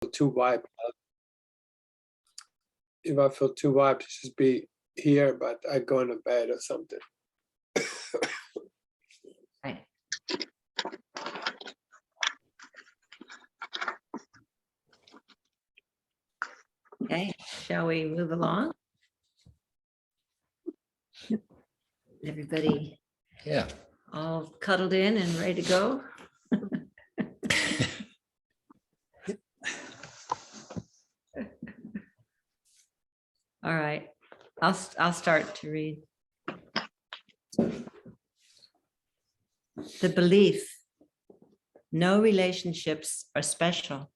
too wiped out. If I feel too wiped, just be here, but I go into bed or something. Right. Okay, shall we move along? Everybody Yeah. all cuddled in and ready to go? All right, I'll start to read. The belief, no relationships are special.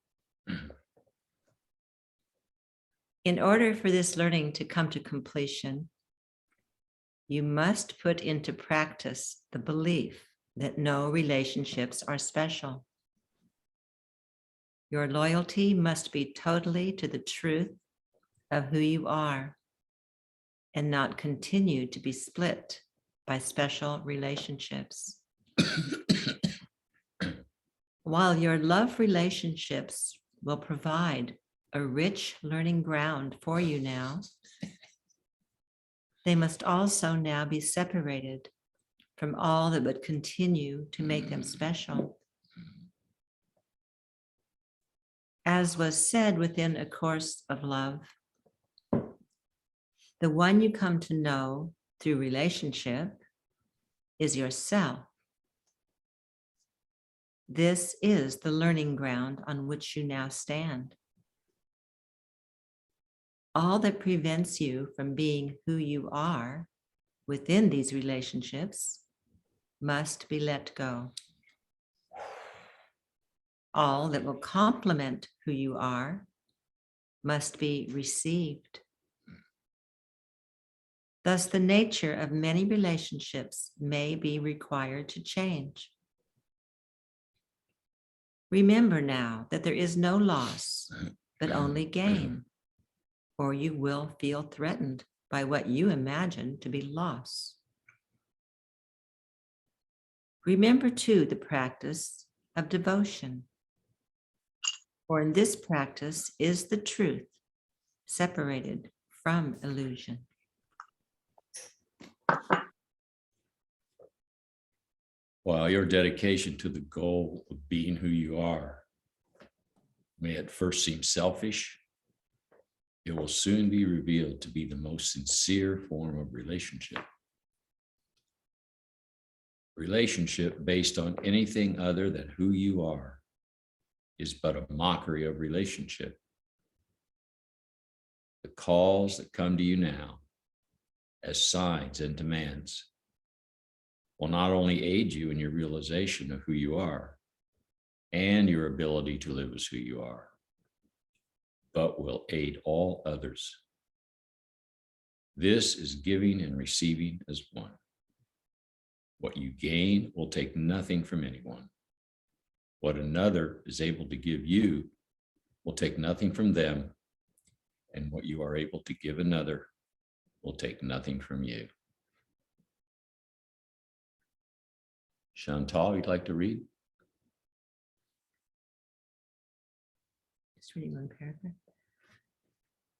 In order for this learning to come to completion, you must put into practice the belief that no relationships are special. Your loyalty must be totally to the truth of who you are and not continue to be split by special relationships. While your love relationships will provide a rich learning ground for you now, they must also now be separated from all that would continue to make them special. As was said within A Course of Love, the one you come to know through relationship is yourself. This is the learning ground on which you now stand. All that prevents you from being who you are within these relationships must be let go. All that will complement who you are must be received. Thus, the nature of many relationships may be required to change. Remember now that there is no loss, but only gain, or you will feel threatened by what you imagine to be loss. Remember too the practice of devotion, for in this practice is the truth separated from illusion. While your dedication to the goal of being who you are may at first seem selfish, it will soon be revealed to be the most sincere form of relationship. Relationship based on anything other than who you are is but a mockery of relationship. The calls that come to you now as signs and demands will not only aid you in your realization of who you are and your ability to live as who you are, but will aid all others. This is giving and receiving as one. What you gain will take nothing from anyone. What another is able to give you will take nothing from them, and what you are able to give another will take nothing from you. Chantal, you'd like to read? Just reading one paragraph.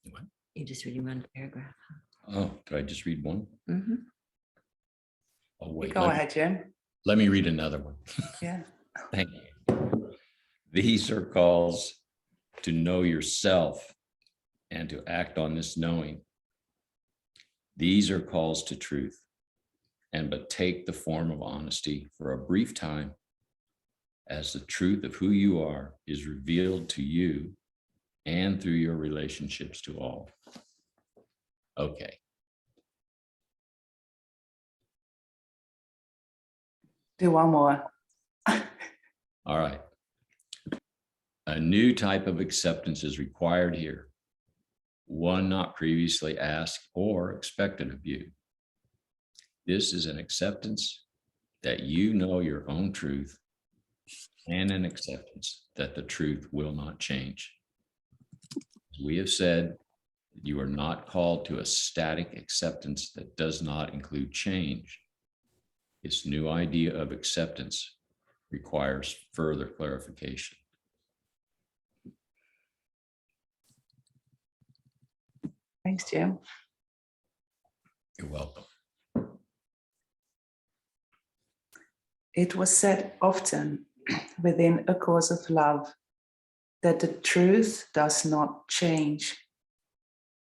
What? You're just reading one paragraph. Oh, could I just read one? Mm-hmm. Oh, wait. Go ahead, Jim. Let me read another one. Yeah. Thank you. These are calls to know yourself and to act on this knowing. These are calls to truth, and but take the form of honesty for a brief time as the truth of who you are is revealed to you and through your relationships to all. Okay. Do one more. All right. A new type of acceptance is required here, one not previously asked or expected of you. This is an acceptance that you know your own truth and an acceptance that the truth will not change. As we have said, you are not called to a static acceptance that does not include change. This new idea of acceptance requires further clarification. Thanks, Jim. You're welcome. It was said often within A Course of Love that the truth does not change.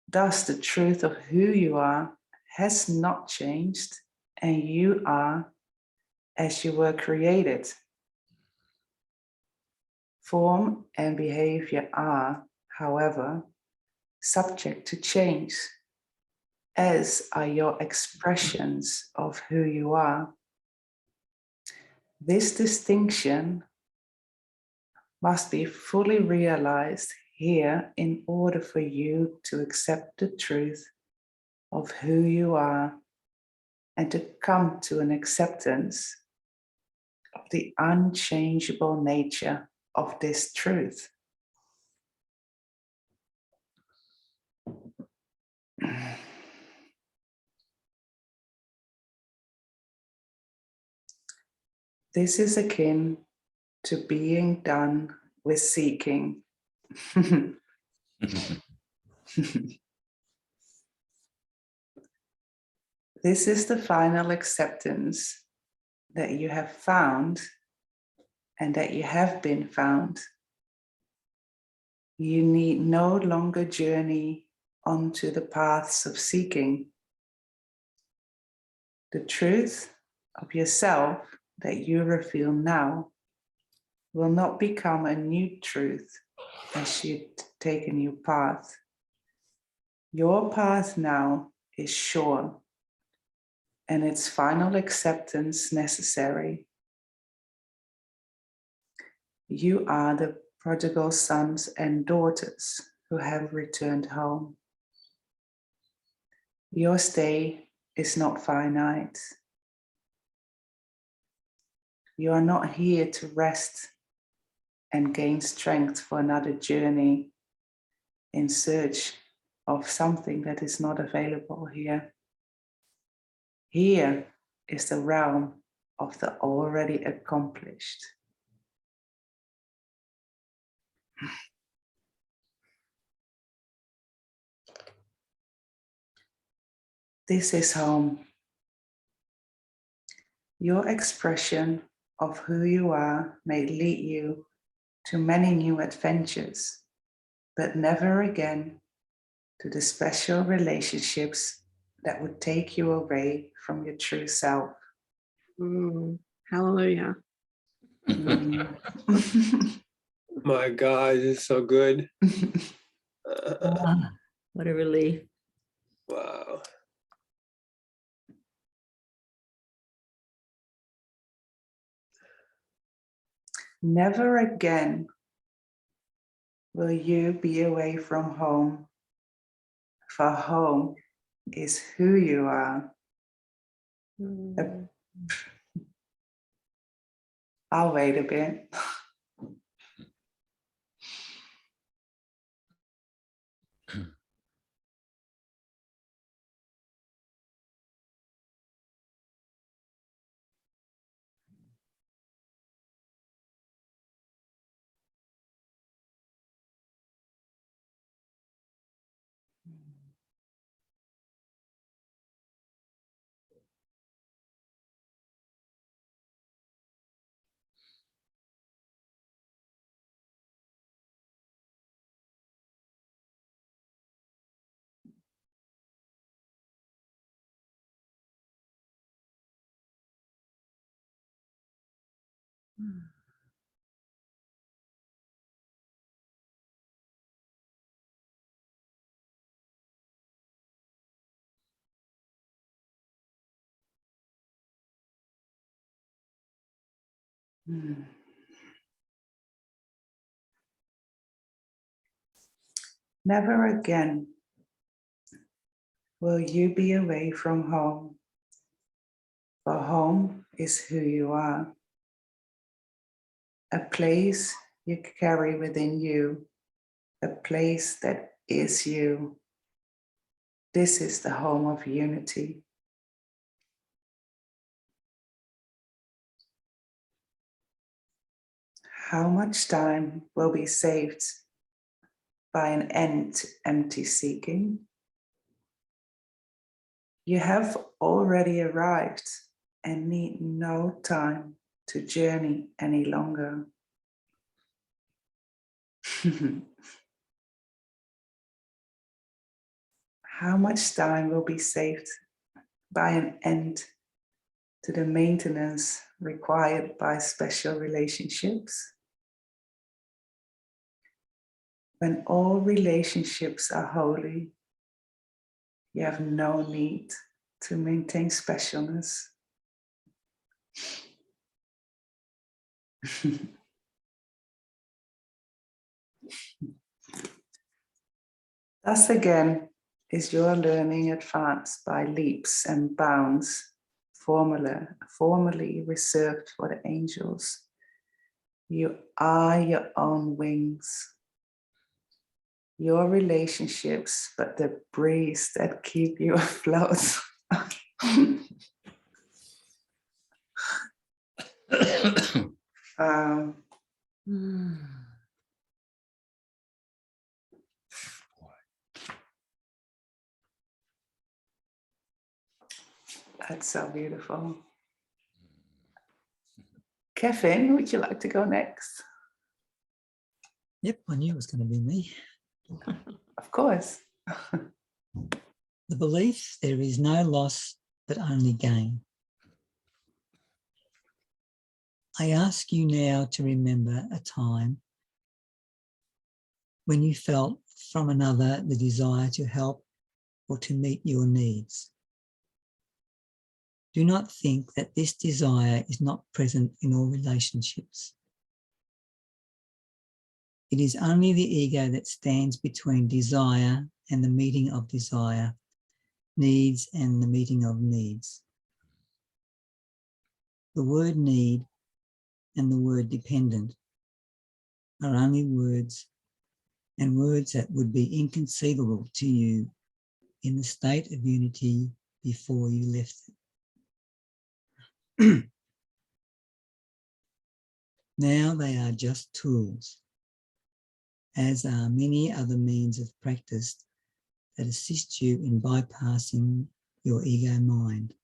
Thus, the truth of who you are has not changed, and you are as you were created. Form and behavior are, however, subject to change, as are your expressions of who you are. This distinction must be fully realized here in order for you to accept the truth of who you are and to come to an acceptance of the unchangeable nature of this truth. This is akin to being done with seeking. This is the final acceptance that you have found and that you have been found. You need no longer journey onto the paths of seeking. The truth of yourself that you reveal now will not become a new truth as you take a new path. Your path now is sure, and its final acceptance necessary. You are the prodigal sons and daughters who have returned home. Your stay is not finite. You are not here to rest and gain strength for another journey in search of something that is not available here. Here is the realm of the already accomplished. This is home. Your expression of who you are may lead you to many new adventures, but never again to the special relationships that would take you away from your true self. Hallelujah. My God, it's so good. What a relief. Wow. Never again will you be away from home, for home is who you are. I'll wait a bit. Never again will you be away from home, for home is who you are. A place you carry within you, a place that is you. This is the home of unity. How much time will be saved by an end to empty seeking? You have already arrived and need no time to journey any longer. How much time will be saved by an end to the maintenance required by special relationships? When all relationships are holy, you have no need to maintain specialness. Thus again is your learning advanced by leaps and bounds, formerly reserved for the angels. You are your own wings, your relationships, but the breeze that keep you afloat. That's so beautiful. Kevin, would you like to go next? Yep, I knew it was going to be me. Of course. The belief there is no loss but only gain. I ask you now to remember a time when you felt from another the desire to help or to meet your needs. Do not think that this desire is not present in all relationships. It is only the ego that stands between desire and the meeting of desire, needs and the meeting of needs. The word need and the word dependent are only words, and words that would be inconceivable to you in the state of unity before you left it. Now they are just tools, as are many other means of practice that assist you in bypassing your ego mind.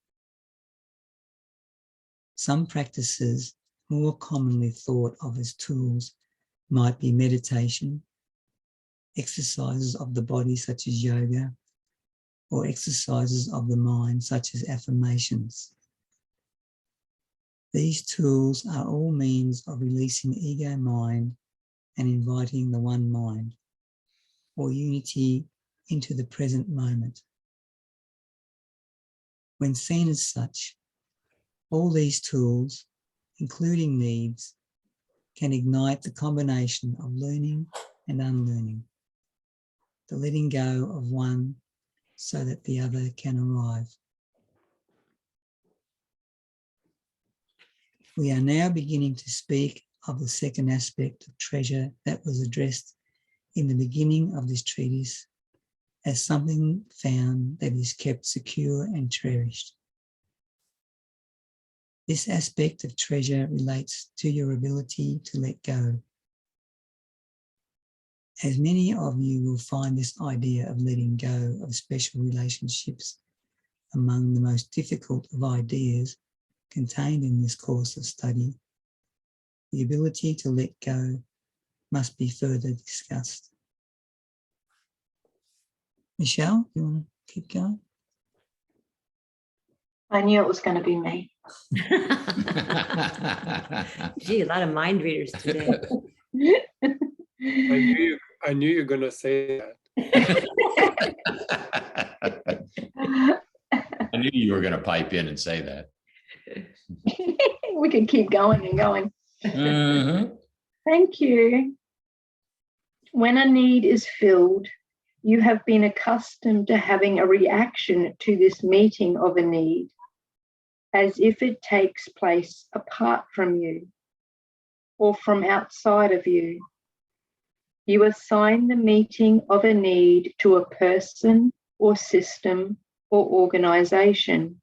Some practices more commonly thought of as tools might be meditation, exercises of the body such as yoga, or exercises of the mind such as affirmations. These tools are all means of releasing ego mind and inviting the one mind, or unity, into the present moment. When seen as such, all these tools, including needs, can ignite the combination of learning and unlearning, the letting go of one so that the other can arrive. We are now beginning to speak of the second aspect of treasure that was addressed in the beginning of this treatise as something found that is kept secure and cherished. This aspect of treasure relates to your ability to let go. As many of you will find this idea of letting go of special relationships among the most difficult of ideas contained in this course of study, the ability to let go must be further discussed. Michelle, do you want to keep going? I knew it was going to be me. Gee, a lot of mind readers today. I knew you were gonna say that. I knew you were going to pipe in and say that. We can keep going and going. Mm-hmm. Thank you. When a need is filled, you have been accustomed to having a reaction to this meeting of a need, as if it takes place apart from you or from outside of you. You assign the meeting of a need to a person or system or organization.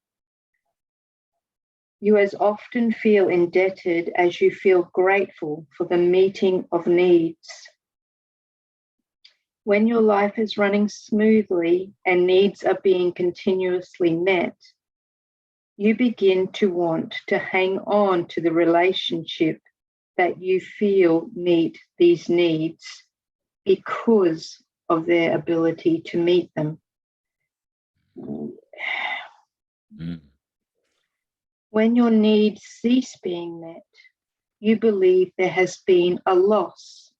You as often feel indebted as you feel grateful for the meeting of needs. When your life is running smoothly and needs are being continuously met, you begin to want to hang on to the relationship that you feel meet these needs because of their ability to meet them. Mm. When your needs cease being met, you believe there has been a loss,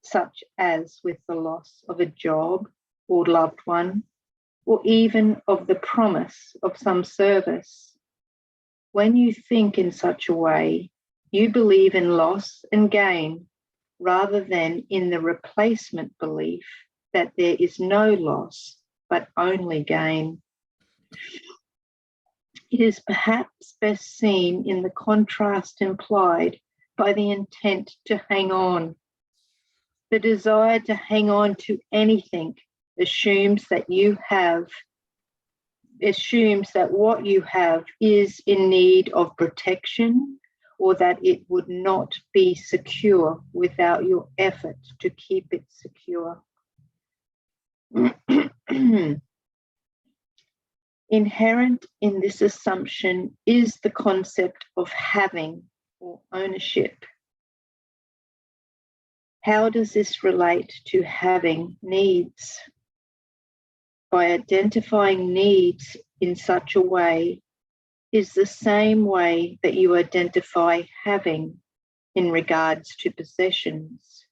such as with the loss of a job or loved one, or even of the promise of some service. When you think in such a way, you believe in loss and gain rather than in the replacement belief that there is no loss but only gain. It is perhaps best seen in the contrast implied by the intent to hang on. The desire to hang on to anything assumes that what you have is in need of protection, or that it would not be secure without your effort to keep it secure. Inherent in this assumption is the concept of having or ownership. How does this relate to having needs? By identifying needs in such a way is the same way that you identify having in regards to possessions.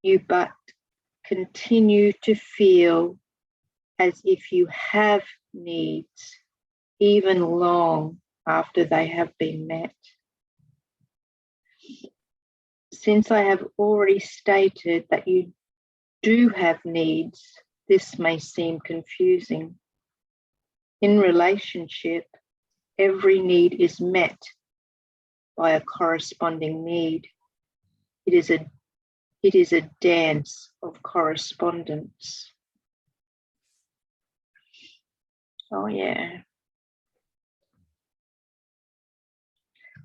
You but continue to feel as if you have needs even long after they have been met. Since I have already stated that you do have needs, this may seem confusing. In relationship, every need is met by a corresponding need. It is a dance of correspondence. Oh yeah.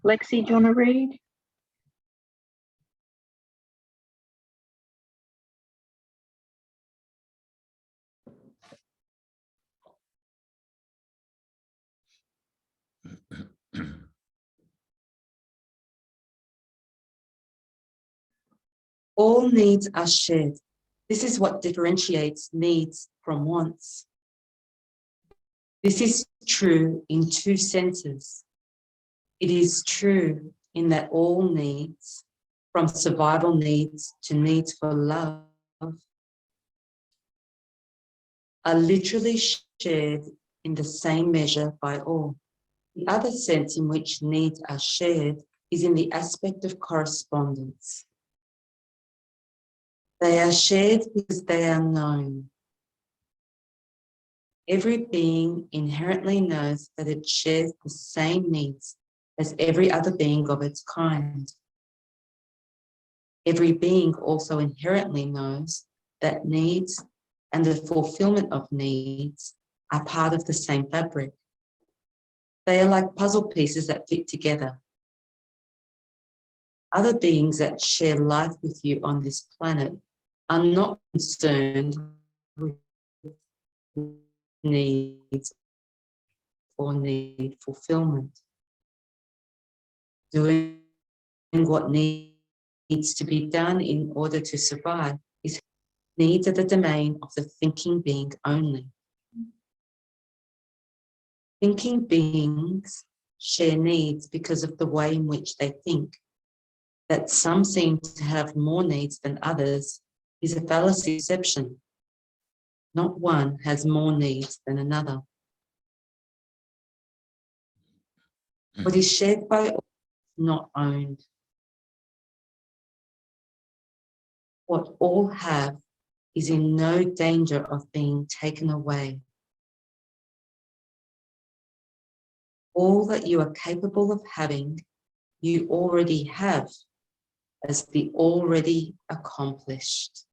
Lexi, do you want to read? All needs are shared. This is what differentiates needs from wants. This is true in two senses. It is true in that all needs, from survival needs to needs for love, are literally shared in the same measure by all. The other sense in which needs are shared is in the aspect of correspondence. They are shared because they are known. Every being inherently knows that it shares the same needs as every other being of its kind. Every being also inherently knows that needs and the fulfillment of needs are part of the same fabric. They are like puzzle pieces that fit together. Other beings that share life with you on this planet are not concerned with needs or need fulfillment. Doing what needs to be done in order to survive is needs are the domain of the thinking being only. Thinking beings share needs because of the way in which they think. That some seem to have more needs than others is a fallacy exception. Not one has more needs than another. What is shared by all is not owned. What all have is in no danger of being taken away. All that you are capable of having, you already have as the already accomplished.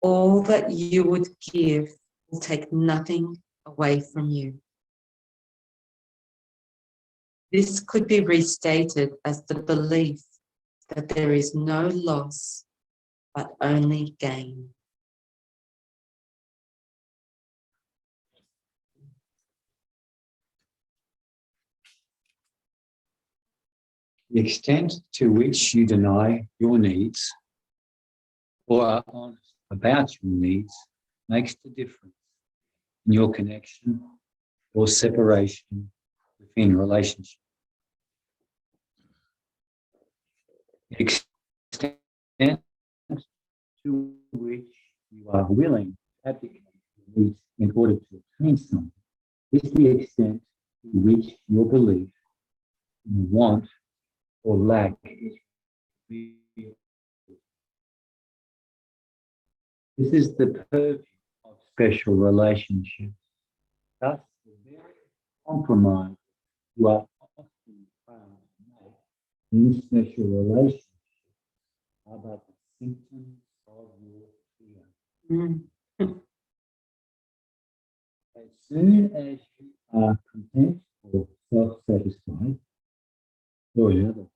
All that you would give will take nothing away from you. This could be restated as the belief that there is no loss, but only gain. The extent to which you deny your needs or are honest about your needs makes the difference in your connection or separation within relationship. The extent to which you are willing to abdicate your needs in order to obtain something is the extent to which your belief in want or lack is real. This is the purview of special relationships. Thus, the very compromise you are often found to make in special relationships are but the symptoms of your fear. As soon as you are content or self-satisfied, or in other words,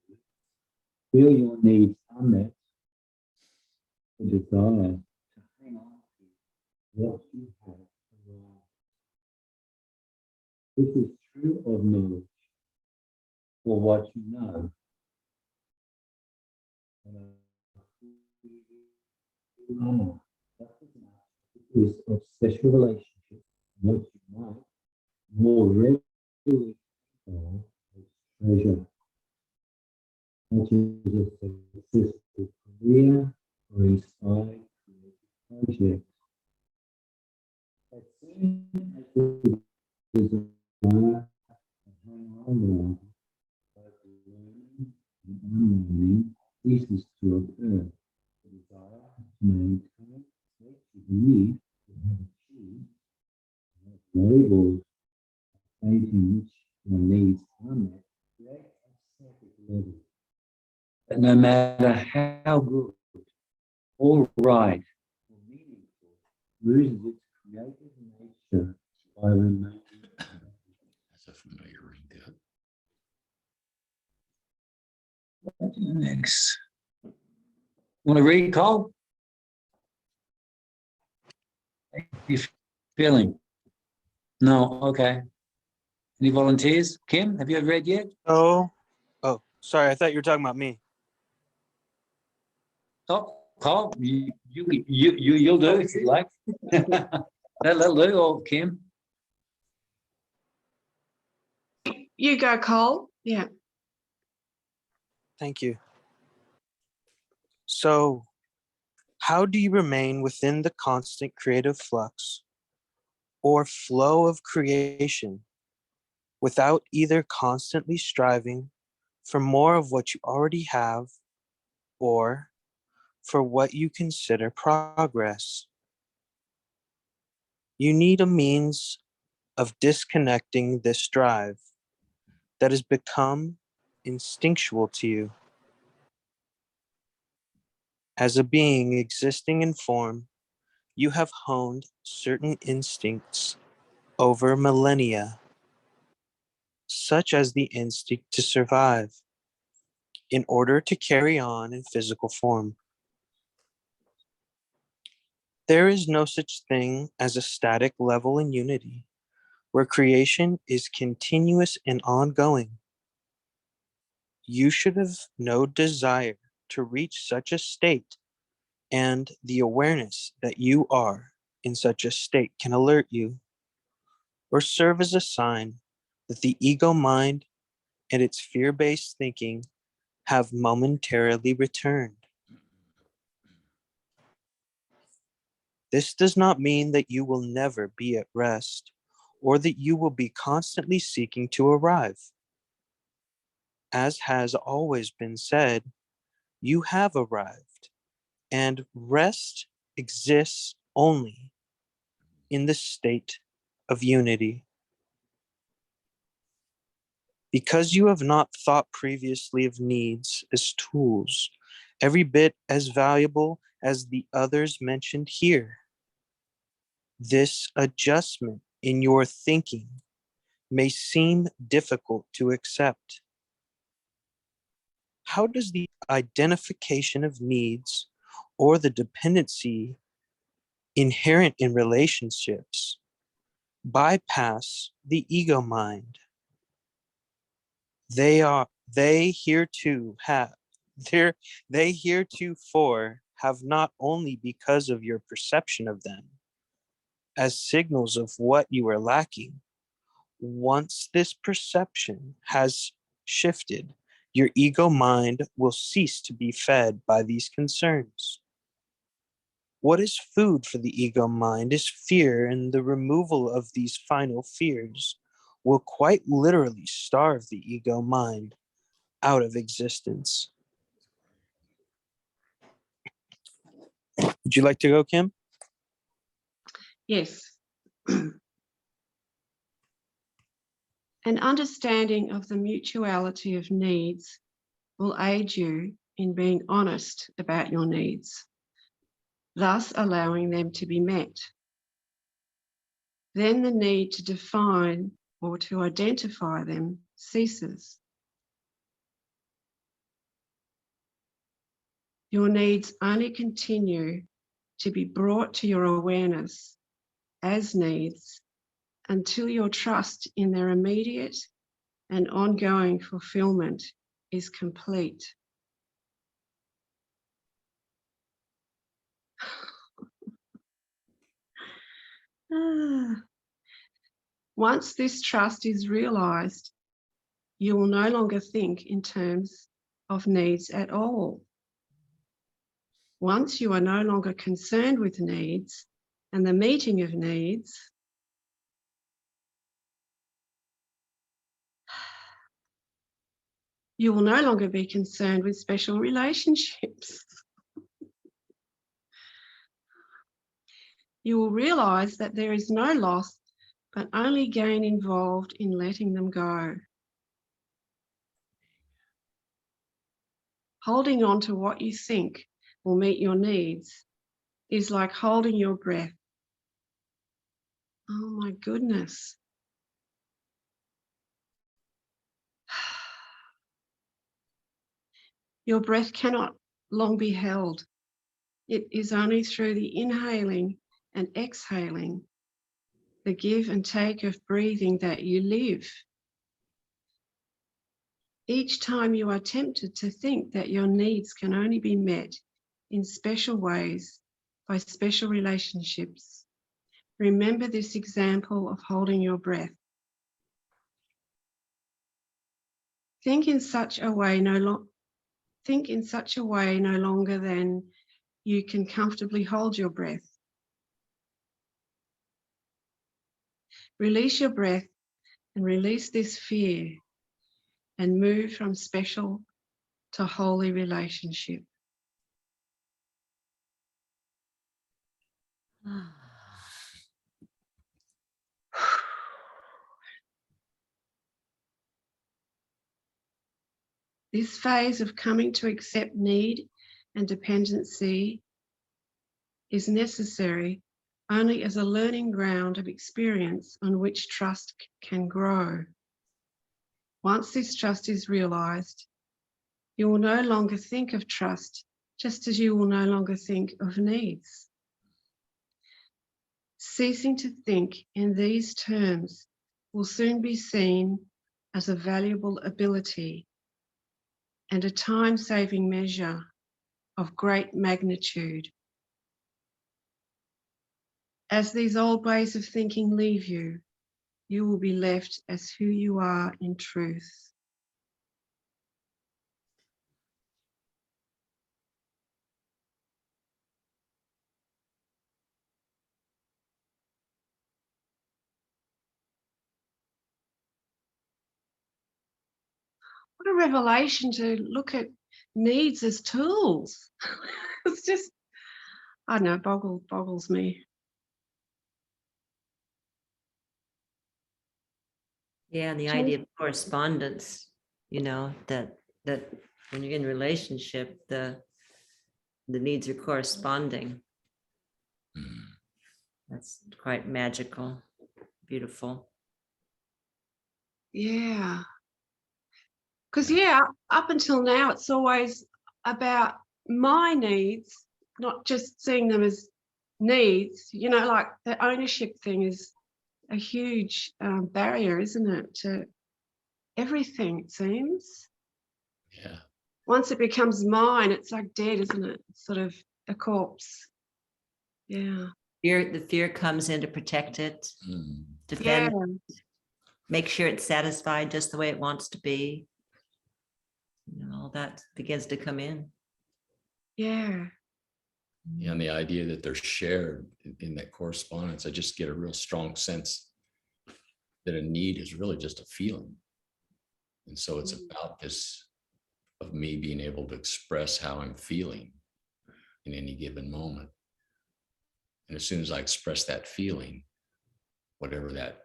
feel your needs unmet, the desire to hang on to what you have arrived. This is true of knowledge, or what you know. It is of special relationships, what you might more readily call as treasure, such as a successful career or inspired project. As soon as the desire to hang on both learning and unlearning ceases to occur, the desire to maintain what you believe you have achieved, and labels ways in which your needs are met, create a psychic level that no matter how good or right or meaningful, loses its creative nature by remaining. That's a familiar ring to it. Next. Want to read, Cole? How you feeling? No, okay. Any volunteers? Kim, have you ever read yet? Oh, sorry. I thought you were talking about me. Oh, Cole, you'll do if you like. That'll do, or Kim. You go, Cole. Yeah. Thank you. So, how do you remain within the constant creative flux or flow of creation without either constantly striving for more of what you already have or for what you consider progress? You need a means of disconnecting this drive that has become instinctual to you. As a being existing in form, you have honed certain instincts over millennia, such as the instinct to survive, in order to carry on in physical form. There is no such thing as a static level in unity, where creation is continuous and ongoing. You should have no desire to reach such a state, and the awareness that you are in such a state can alert you or serve as a sign that the ego mind and its fear-based thinking have momentarily returned. This does not mean that you will never be at rest or that you will be constantly seeking to arrive. As has always been said, you have arrived, and rest exists only in the state of unity. Because you have not thought previously of needs as tools every bit as valuable as the others mentioned here. This adjustment in your thinking may seem difficult to accept. How does the identification of needs or the dependency inherent in relationships bypass the ego mind? They heretofore have not only because of your perception of them as signals of what you are lacking. Once this perception has shifted, your ego mind will cease to be fed by these concerns. What is food for the ego mind is fear, and the removal of these final fears will quite literally starve the ego mind out of existence. Would you like to go, Kim? Yes. An understanding of the mutuality of needs will aid you in being honest about your needs, thus allowing them to be met. Then the need to define or to identify them ceases. Your needs only continue to be brought to your awareness as needs until your trust in their immediate and ongoing fulfillment is complete. Once this trust is realized, you will no longer think in terms of needs at all. Once you are no longer concerned with needs and the meeting of needs, you will no longer be concerned with special relationships. You will realize that there is no loss, but only gain involved in letting them go. Holding on to what you think will meet your needs is like holding your breath. Oh my goodness. Your breath cannot long be held. It is only through the inhaling and exhaling, the give and take of breathing, that you live. Each time you are tempted to think that your needs can only be met in special ways by special relationships, remember this example of holding your breath. Think in such a way no longer than you can comfortably hold your breath. Release your breath and release this fear and move from special to holy relationship. This phase of coming to accept need and dependency is necessary only as a learning ground of experience on which trust can grow. Once this trust is realized, you will no longer think of trust, just as you will no longer think of needs. Ceasing to think in these terms will soon be seen as a valuable ability and a time-saving measure of great magnitude. As these old ways of thinking leave you, you will be left as who you are in truth. What a revelation to look at needs as tools. It's just, I don't know, boggles me. Yeah, and the idea of correspondence, that when you're in relationship, the the needs are corresponding. Mm. That's quite magical, beautiful. Yeah. Because, yeah, up until now, it's always about my needs, not just seeing them as needs. You know, like the ownership thing is a huge barrier, isn't it, to everything, it seems. Yeah. Once it becomes mine, it's like dead, isn't it? It's sort of a corpse. Yeah. The fear comes in to protect it, Mm. defend, Yeah. make sure it's satisfied just the way it wants to be. You know, all that begins to come in. Yeah. And the idea that they're shared in that correspondence, I just get a real strong sense that a need is really just a feeling. And so it's about this of me being able to express how I'm feeling in any given moment. And as soon as I express that feeling, whatever that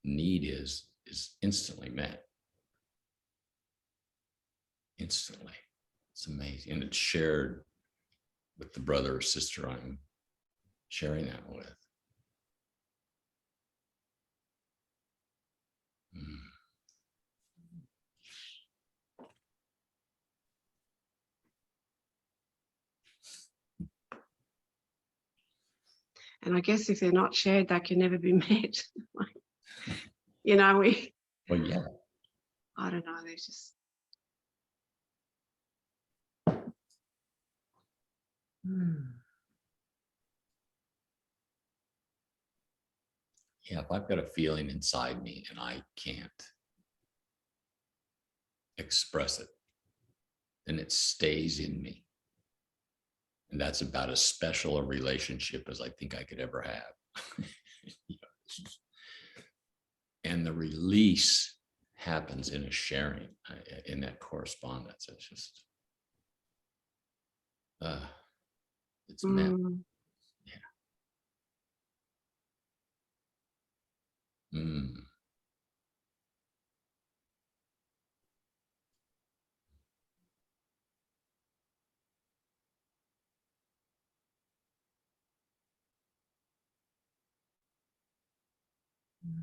need is instantly met. Instantly. It's amazing. And it's shared with the brother or sister I'm sharing that with. Mm. And I guess if they're not shared, they can never be met. You know, Well, yeah. I don't know, there's just, Yeah, if I've got a feeling inside me and I can't express it, then it stays in me. And that's about as special a relationship as I think I could ever have. And the release happens in a sharing, in that correspondence. It's just, it's meant. Yeah. Mm.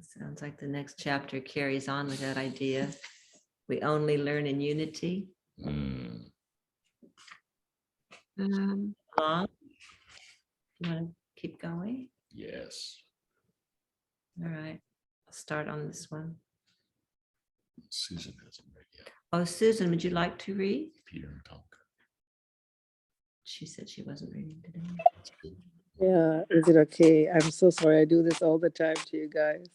Sounds like the next chapter carries on with that idea. We only learn in unity. Mm. Long. You want to keep going? Yes. All right. I'll start on this one. Susan hasn't read yet. Oh, Susan, would you like to read? Peter and Tonka. She said she wasn't reading today. That's good. Yeah, is it okay? I'm so sorry. I do this all the time to you guys.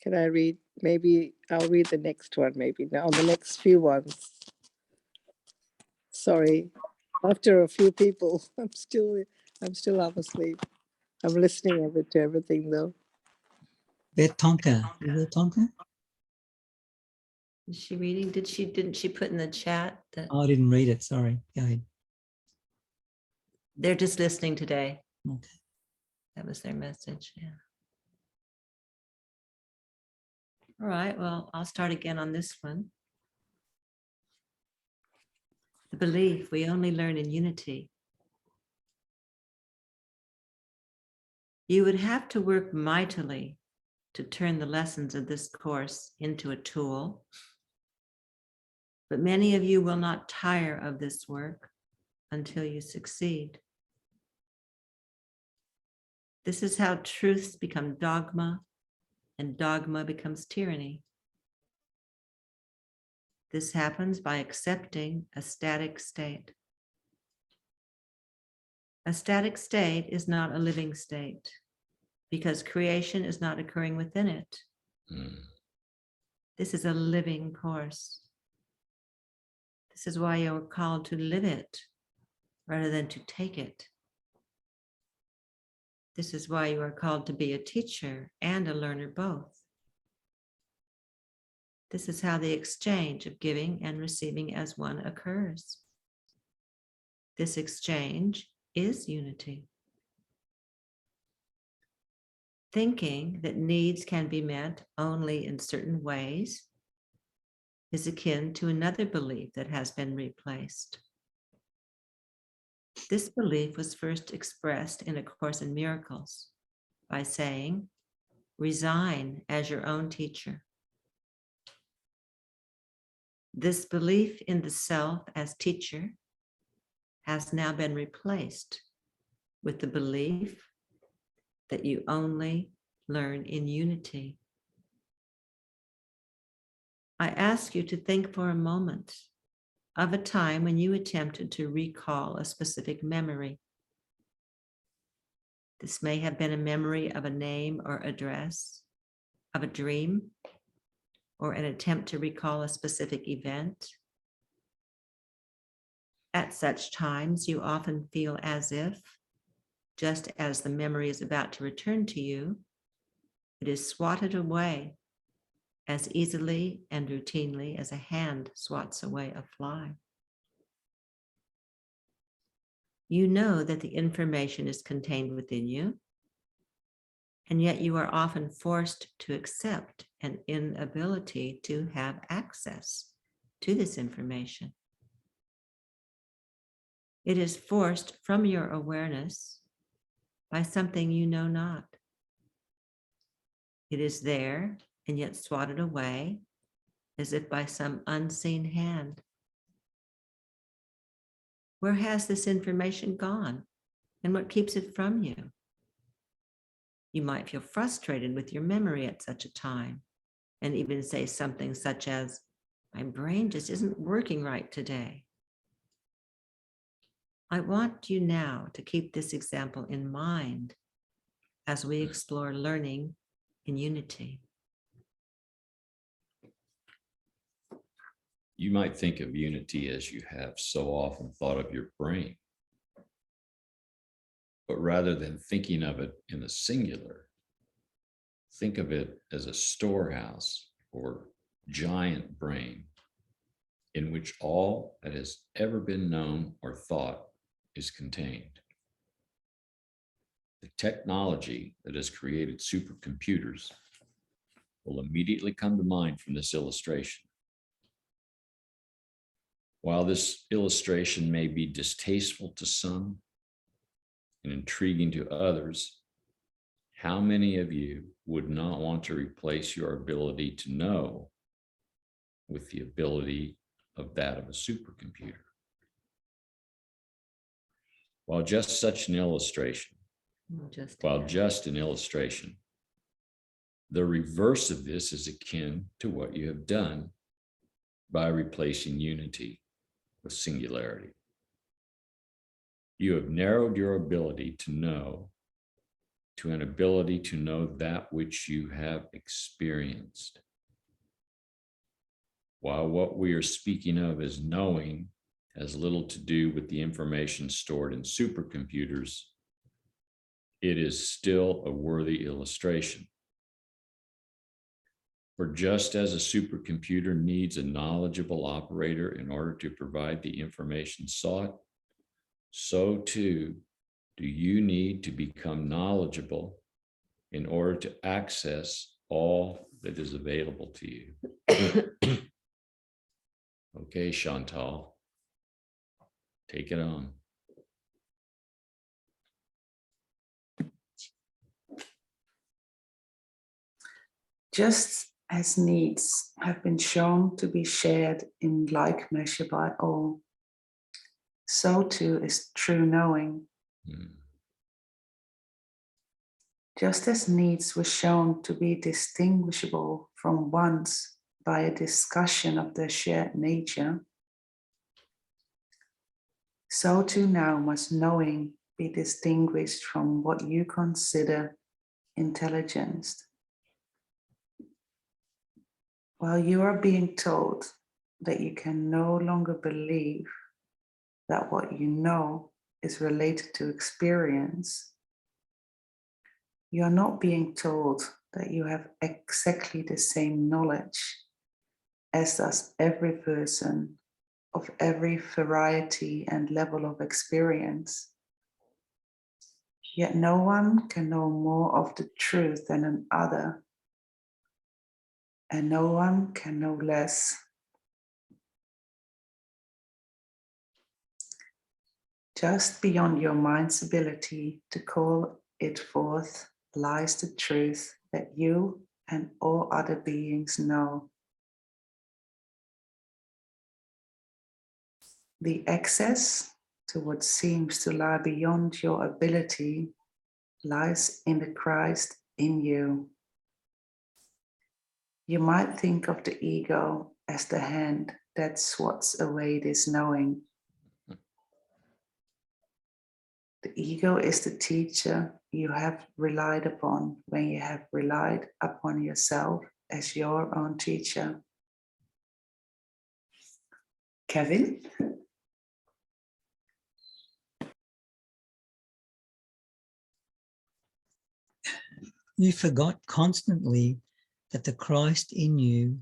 Can I read? Maybe I'll read the next one, maybe now, the next few ones. Sorry. After a few people, I'm still half asleep. I'm listening to everything though. Beth Tonka. Is it Tonka? Is she reading? Didn't she put in the chat that Oh, I didn't read it. Sorry. Go ahead. they're just listening today? Okay. That was their message. Yeah. All right. Well, I'll start again on this one. The belief we only learn in unity. You would have to work mightily to turn the lessons of this course into a tool. But many of you will not tire of this work until you succeed. This is how truths become dogma and dogma becomes tyranny. This happens by accepting a static state. A static state is not a living state because creation is not occurring within it. Mm. This is a living course. This is why you're called to live it rather than to take it. This is why you are called to be a teacher and a learner both. This is how the exchange of giving and receiving as one occurs. This exchange is unity. Thinking that needs can be met only in certain ways is akin to another belief that has been replaced. This belief was first expressed in A Course in Miracles by saying, resign as your own teacher. This belief in the self as teacher has now been replaced with the belief that you only learn in unity. I ask you to think for a moment of a time when you attempted to recall a specific memory. This may have been a memory of a name or address, of a dream, or an attempt to recall a specific event. At such times, you often feel as if, just as the memory is about to return to you, it is swatted away as easily and routinely as a hand swats away a fly. You know that the information is contained within you, and yet you are often forced to accept an inability to have access to this information. It is forced from your awareness by something you know not. It is there and yet swatted away as if by some unseen hand. Where has this information gone, and what keeps it from you? You might feel frustrated with your memory at such a time, and even say something such as, my brain just isn't working right today. I want you now to keep this example in mind as we explore learning in unity. You might think of unity as you have so often thought of your brain. But rather than thinking of it in the singular, think of it as a storehouse or giant brain in which all that has ever been known or thought is contained. The technology that has created supercomputers will immediately come to mind from this illustration. While this illustration may be distasteful to some and intriguing to others, how many of you would not want to replace your ability to know with the ability of that of a supercomputer? While just an illustration, the reverse of this is akin to what you have done by replacing unity with singularity. You have narrowed your ability to know to an ability to know that which you have experienced. While what we are speaking of as knowing has little to do with the information stored in supercomputers, it is still a worthy illustration. For just as a supercomputer needs a knowledgeable operator in order to provide the information sought, so too do you need to become knowledgeable in order to access all that is available to you. Okay, Chantal, take it on. Just as needs have been shown to be shared in like measure by all, so too is true knowing. Just as needs were shown to be distinguishable from wants by a discussion of their shared nature, so too now must knowing be distinguished from what you consider intelligence. While you are being told that you can no longer believe that what you know is related to experience, you are not being told that you have exactly the same knowledge as does every person of every variety and level of experience. Yet no one can know more of the truth than another, and no one can know less. Just beyond your mind's ability to call it forth lies the truth that you and all other beings know. The access to what seems to lie beyond your ability lies in the Christ in you. You might think of the ego as the hand that swats away this knowing. The ego is the teacher you have relied upon when you have relied upon yourself as your own teacher. Kevin? You forgot constantly that the Christ in you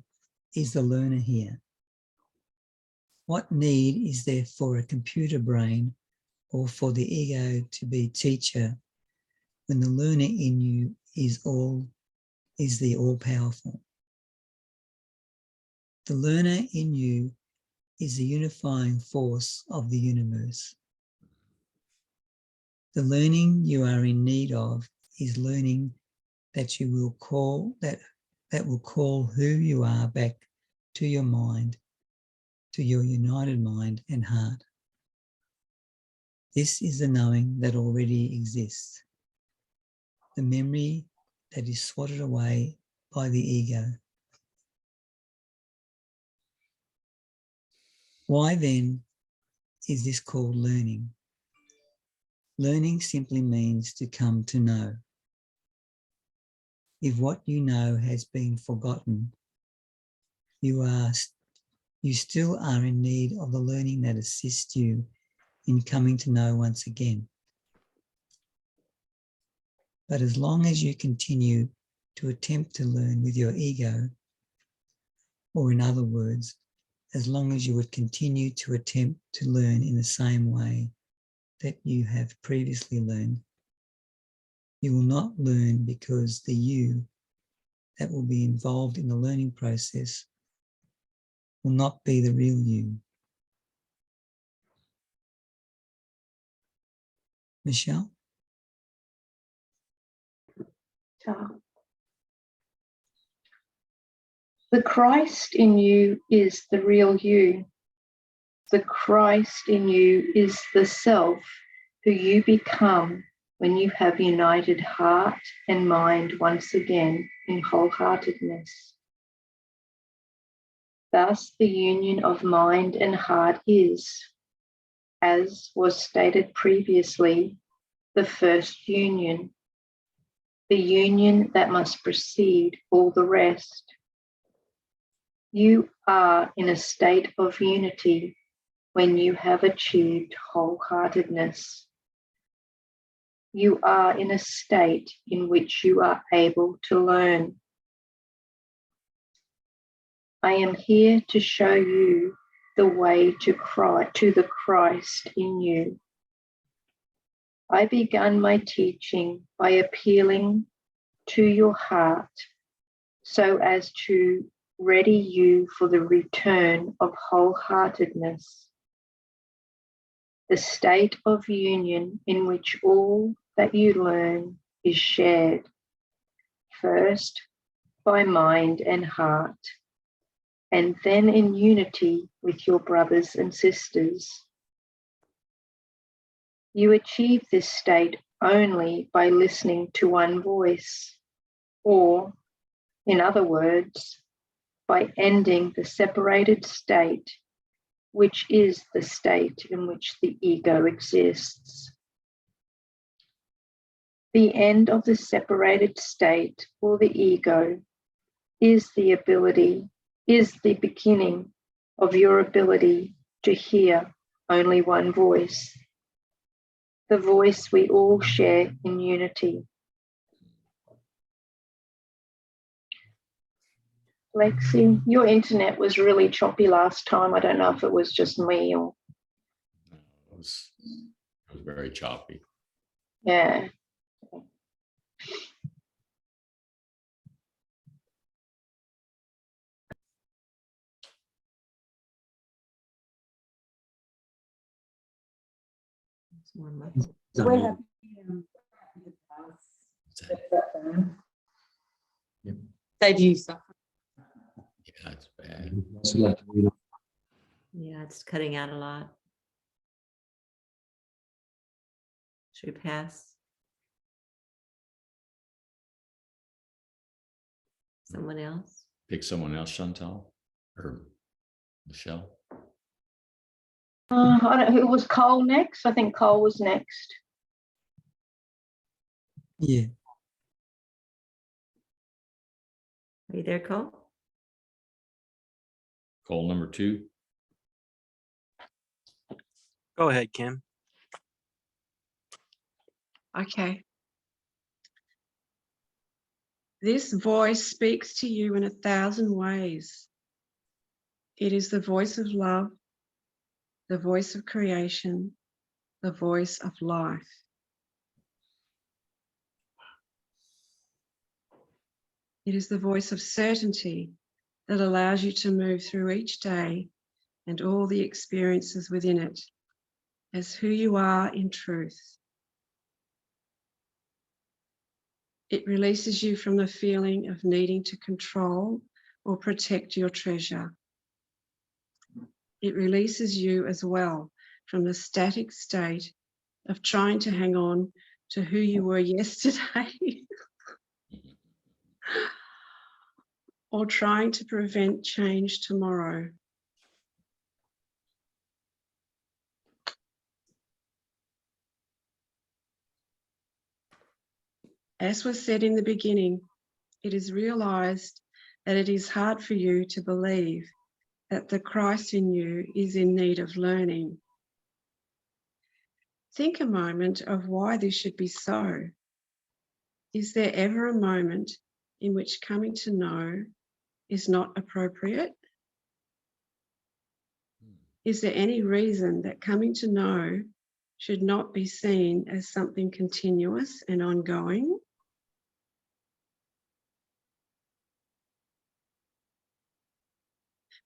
is the learner here. What need is there for a computer brain or for the ego to be teacher when the learner in you is the all-powerful? The learner in you is the unifying force of the universe. The learning you are in need of is learning that you will call that will call who you are back to your mind, to your united mind and heart. This is the knowing that already exists, the memory that is swatted away by the ego. Why then is this called learning? Learning simply means to come to know. If what you know has been forgotten, you still are in need of the learning that assists you in coming to know once again. But as long as you continue to attempt to learn with your ego, or in other words, as long as you would continue to attempt to learn in the same way that you have previously learned, you will not learn because the you that will be involved in the learning process will not be the real you. Michelle? The Christ in you is the real you. The Christ in you is the self who you become when you have united heart and mind once again in wholeheartedness. Thus, the union of mind and heart is, as was stated previously, the first union, the union that must precede all the rest. You are in a state of unity when you have achieved wholeheartedness. You are in a state in which you are able to learn. I am here to show you the way to the Christ in you. I began my teaching by appealing to your heart so as to ready you for the return of wholeheartedness, the state of union in which all that you learn is shared, first by mind and heart, and then in unity with your brothers and sisters. You achieve this state only by listening to one voice, or, in other words, by ending the separated state, which is the state in which the ego exists. The end of the separated state, or the ego, is the beginning of your ability to hear only one voice, the voice we all share in unity. Lexi, your internet was really choppy last time. I don't know if it was just me or... It was very choppy. Yeah. It's more muffled. Sorry. Save you suffering. Yeah, it's bad. Yeah, it's cutting out a lot. Should we pass? Someone else? Pick someone else, Chantal or Michelle. I don't, who was Cole next? I think Cole was next. Yeah. Are you there, Cole? Goal number 2. Go ahead, Kim. Okay. This voice speaks to you in 1,000 ways. It is the voice of love, the voice of creation, the voice of life. It is the voice of certainty that allows you to move through each day and all the experiences within it as who you are in truth. It releases you from the feeling of needing to control or protect your treasure. It releases you as well from the static state of trying to hang on to who you were yesterday or trying to prevent change tomorrow. As was said in the beginning, it is realized that it is hard for you to believe that the Christ in you is in need of learning. Think a moment of why this should be so. Is there ever a moment in which coming to know is not appropriate? Is there any reason that coming to know should not be seen as something continuous and ongoing?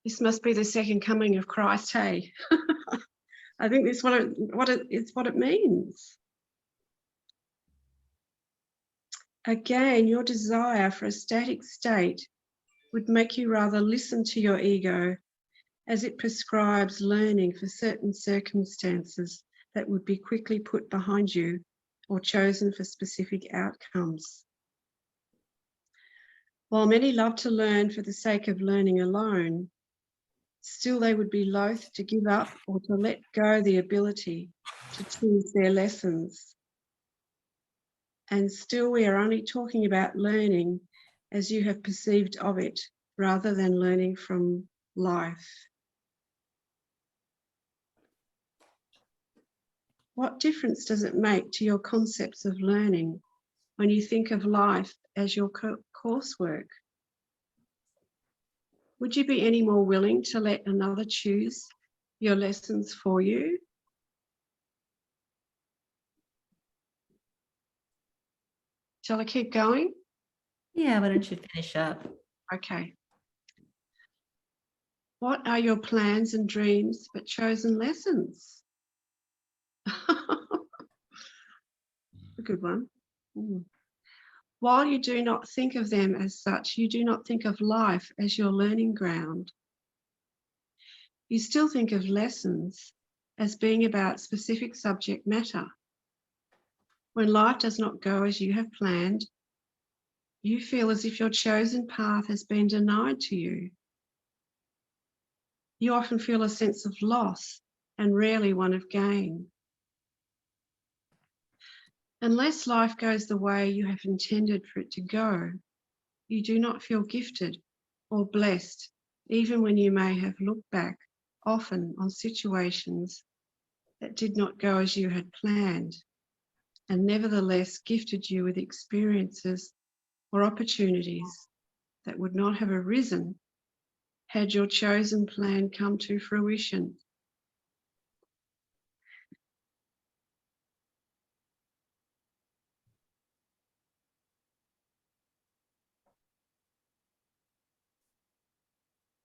This must be the second coming of Christ, hey? I think this is what it means. Again, your desire for a static state would make you rather listen to your ego as it prescribes learning for certain circumstances that would be quickly put behind you or chosen for specific outcomes. While many love to learn for the sake of learning alone, still they would be loath to give up or to let go the ability to choose their lessons. And still we are only talking about learning as you have perceived of it, rather than learning from life. What difference does it make to your concepts of learning when you think of life as your coursework? Would you be any more willing to let another choose your lessons for you? Shall I keep going? Yeah, why don't you finish up? Okay. What are your plans and dreams but chosen lessons? A good one. While you do not think of them as such, you do not think of life as your learning ground. You still think of lessons as being about specific subject matter. When life does not go as you have planned, you feel as if your chosen path has been denied to you. You often feel a sense of loss and rarely one of gain. Unless life goes the way you have intended for it to go, you do not feel gifted or blessed, even when you may have looked back often on situations that did not go as you had planned, and nevertheless gifted you with experiences or opportunities that would not have arisen had your chosen plan come to fruition.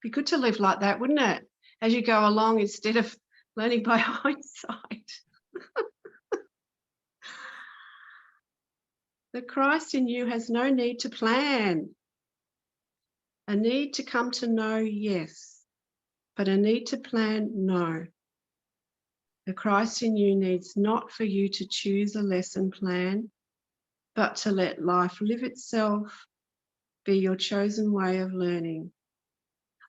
Be good to live like that, wouldn't it? As you go along, instead of learning by hindsight. The Christ in you has no need to plan. A need to come to know, yes, but a need to plan, no. The Christ in you needs not for you to choose a lesson plan, but to let life live itself, be your chosen way of learning.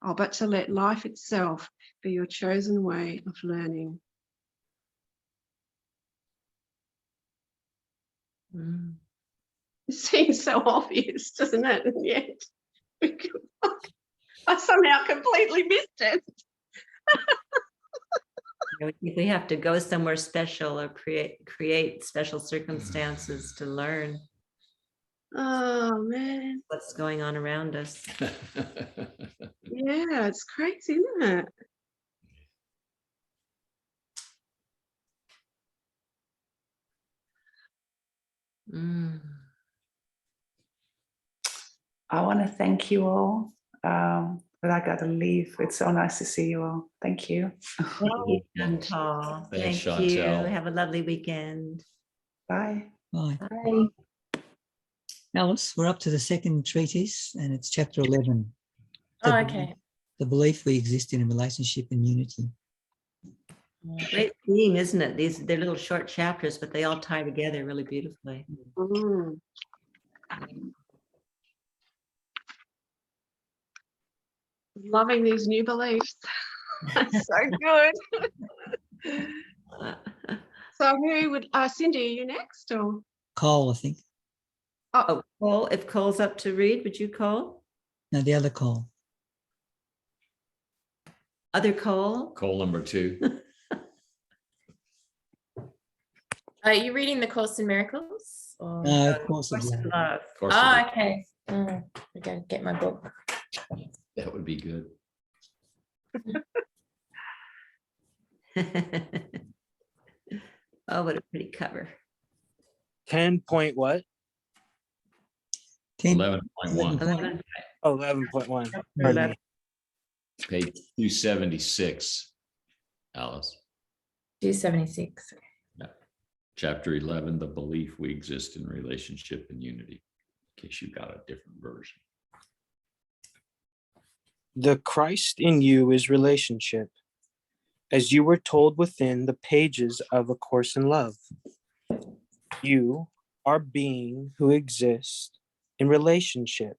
Oh, but to let life itself be your chosen way of learning. Mm. It seems so obvious, doesn't it? And yet, I somehow completely missed it. We have to go somewhere special or create special circumstances to learn Oh, man. what's going on around us. Yeah, it's crazy, isn't it? Mm. I want to thank you all, but I got to leave. It's so nice to see you all. Thank you. Thank you, Chantal. Thanks, Thank you. Chantal. Have a lovely weekend. Bye. Bye. Bye. Alice, we're up to the second treatise and it's chapter 11. Oh, okay. The belief we exist in a relationship and unity. Great theme, isn't it? They're little short chapters, but they all tie together really beautifully. Mm. Loving these new beliefs. That's so good. So who would, Cindy, are you next or? Cole, I think. Oh, Cole, if Cole's up to read, would you Cole? No, the other Cole. Other Cole? Call number 2. Are you reading the Course in Miracles? Or... No, Course of Course of Love. Love. Of course, Oh, okay. I'm going to get my book. that would be good. Oh, what a pretty cover. 10 point what? 11.1, 11. 11.1. Chapter Pardon 11. me. page 276, Alice. 276. Chapter 11, the belief we exist in relationship and unity, in case you got a different version. The Christ in you is relationship, as you were told within the pages of A Course in Love. You are being who exists in relationship.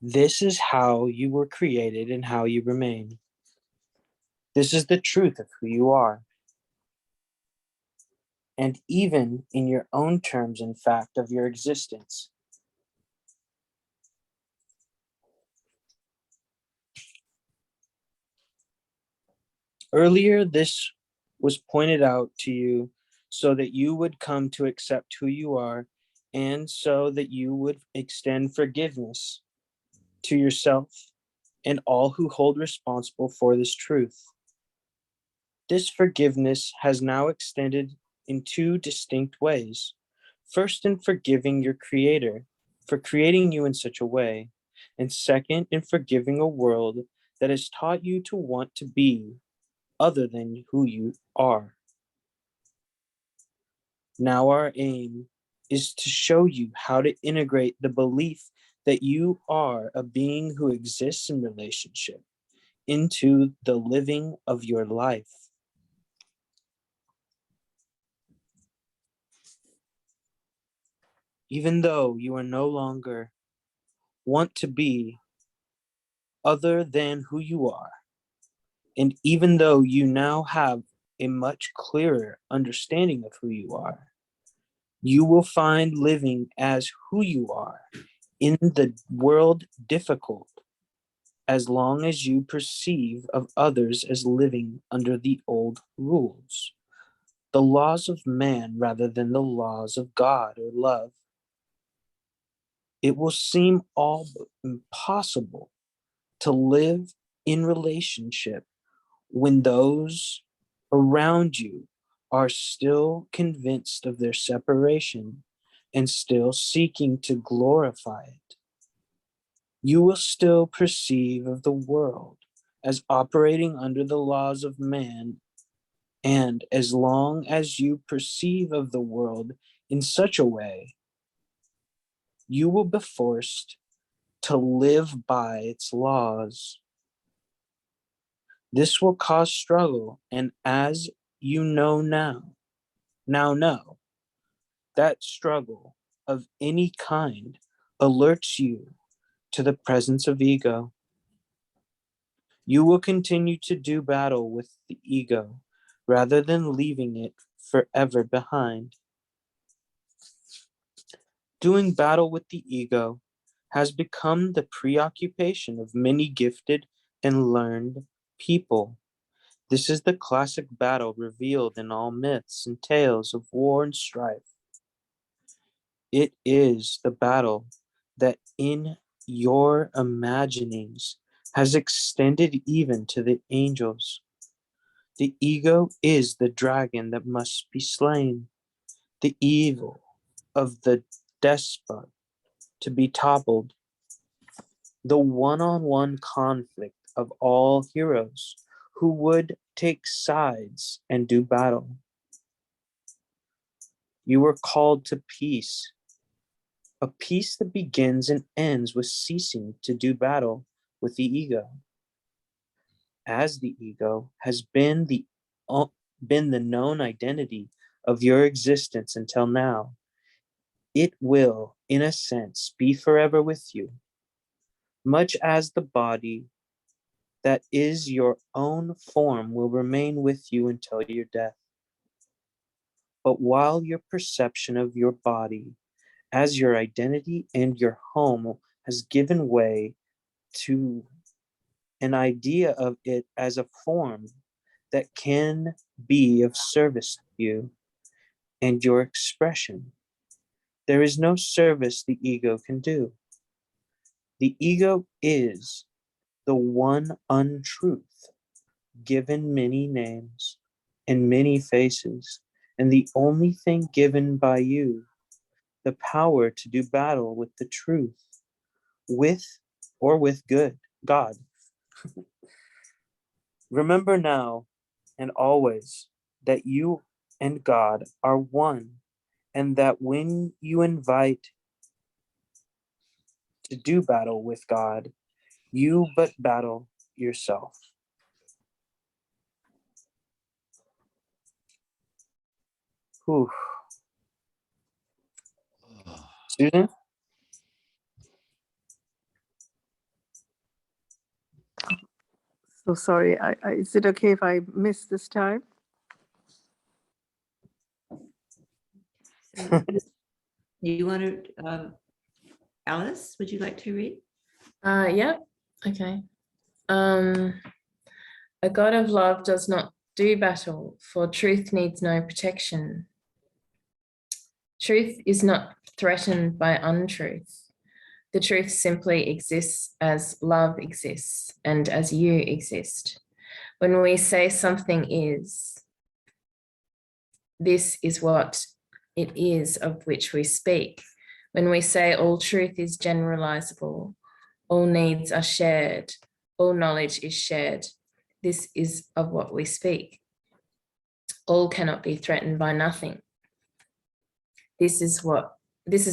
This is how you were created and how you remain. This is the truth of who you are. And even in your own terms, in fact, of your existence. Earlier, this was pointed out to you so that you would come to accept who you are and so that you would extend forgiveness to yourself and all who hold responsible for this truth. This forgiveness has now extended in 2 distinct ways. First, in forgiving your Creator for creating you in such a way, and second, in forgiving a world that has taught you to want to be other than who you are. Now our aim is to show you how to integrate the belief that you are a being who exists in relationship into the living of your life. Even though you are no longer want to be other than who you are, and even though you now have a much clearer understanding of who you are, you will find living as who you are in the world difficult as long as you perceive of others as living under the old rules, the laws of man rather than the laws of God or love. It will seem all but impossible to live in relationship when those around you are still convinced of their separation and still seeking to glorify it. You will still perceive of the world as operating under the laws of man, and as long as you perceive of the world in such a way, you will be forced to live by its laws. This will cause struggle, and as you know now know that struggle of any kind alerts you to the presence of ego. You will continue to do battle with the ego rather than leaving it forever behind. Doing battle with the ego has become the preoccupation of many gifted and learned people. This is the classic battle revealed in all myths and tales of war and strife. It is the battle that in your imaginings has extended even to the angels. The ego is the dragon that must be slain, the evil of the despot to be toppled, the one-on-one conflict of all heroes who would take sides and do battle. You were called to peace, a peace that begins and ends with ceasing to do battle with the ego. As the ego has been the known identity of your existence until now, it will, in a sense, be forever with you, much as the body that is your own form will remain with you until your death. But while your perception of your body as your identity and your home has given way to an idea of it as a form that can be of service to you and your expression, there is no service the ego can do. The ego is the one untruth, given many names and many faces, and the only thing given by you, the power to do battle with the truth, with or with God. Remember now and always that you and God are one, and that when you invite to do battle with God, you but battle yourself. Whew. Susan? So sorry, is it okay if I miss this time? You want to, Alice, would you like to read? Yeah, okay. A God of love does not do battle, for truth needs no protection. Truth is not threatened by untruth. The truth simply exists as love exists and as you exist. When we say something is, this is what it is of which we speak. When we say all truth is generalizable, all needs are shared, all knowledge is shared, this is of what we speak. All cannot be threatened by nothing. This is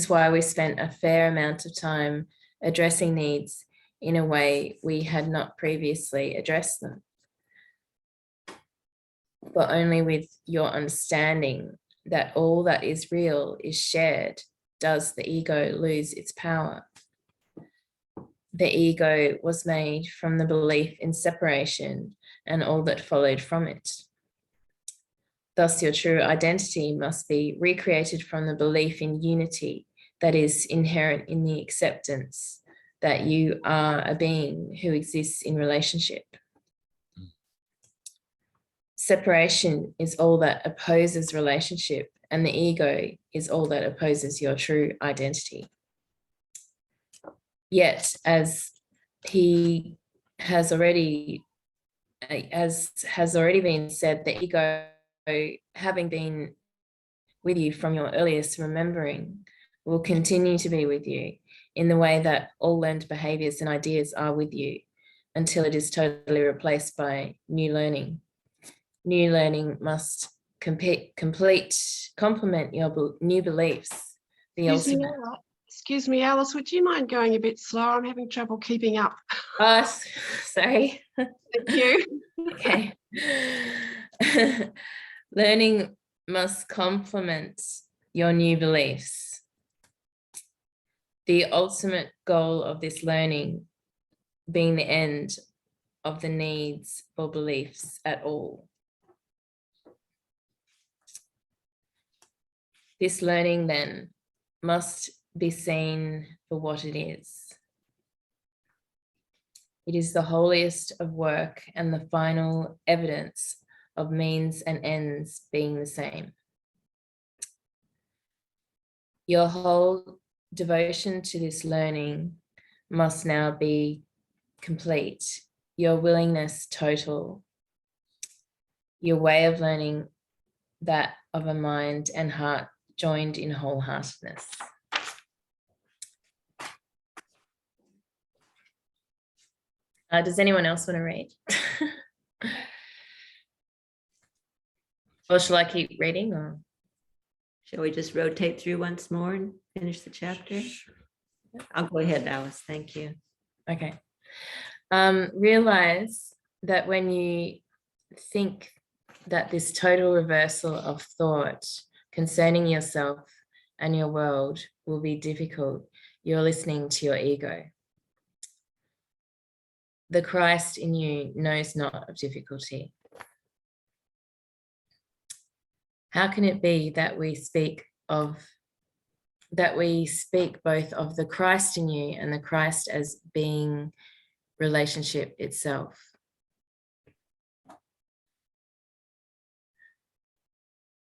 why we spent a fair amount of time addressing needs in a way we had not previously addressed them, but only with your understanding that all that is real is shared does the ego lose its power. The ego was made from the belief in separation and all that followed from it. Thus, your true identity must be recreated from the belief in unity that is inherent in the acceptance that you are a being who exists in relationship. Separation is all that opposes relationship, and the ego is all that opposes your true identity. Yet, as has already been said, the ego, having been with you from your earliest remembering, will continue to be with you in the way that all learned behaviors and ideas are with you until it is totally replaced by new learning. New learning must complement your new beliefs. The ultimate. Excuse me, Alice, would you mind going a bit slower? I'm having trouble keeping up. Sorry. Thank you. Okay. Learning must complement your new beliefs. The ultimate goal of this learning being the end of the needs for beliefs at all. This learning then must be seen for what it is. It is the holiest of work and the final evidence of means and ends being the same. Your whole devotion to this learning must now be complete, your willingness total, your way of learning that of a mind and heart joined in wholeheartedness. Does anyone else want to read? Or shall I keep reading? Or Shall we just rotate through once more and finish the chapter? I'll go ahead, Alice. Thank you. okay. Realize that when you think that this total reversal of thought concerning yourself and your world will be difficult, you're listening to your ego. The Christ in you knows not of difficulty. How can it be that we speak both of the Christ in you and the Christ as being relationship itself?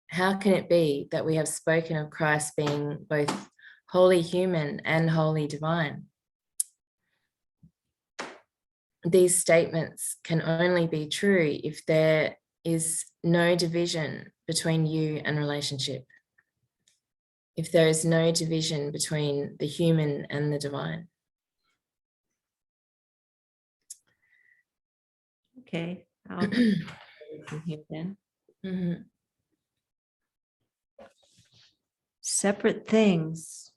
How can it be that we have spoken of Christ being both wholly human and wholly divine? These statements can only be true if there is no division between you and relationship. If there is no division between the human and the divine. Okay, I'll from here then. Mhm. Separate things